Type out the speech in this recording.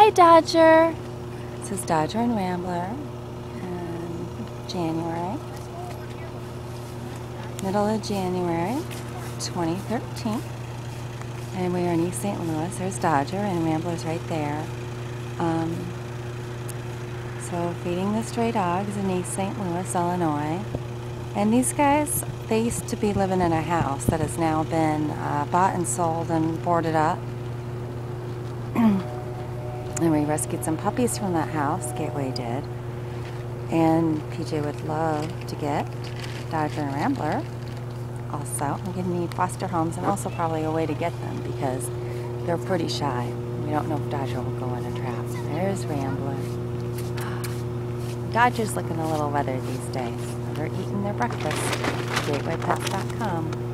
Hi, Dodger. This is Dodger and Rambler in January, middle of January 2013. And we are in East St. Louis. There's Dodger and Rambler's right there. So feeding the stray dogs in East St. Louis, Illinois. And these guys, they used to be living in a house that has now been bought and sold and boarded up. And we rescued some puppies from that house, Gateway did. And PJ would love to get Dodger and Rambler also. We're going to need foster homes and also probably a way to get them because they're pretty shy. We don't know if Dodger will go in a trap. There's Rambler. Dodger's looking a little weathered these days. They're eating their breakfast. GatewayPets.com.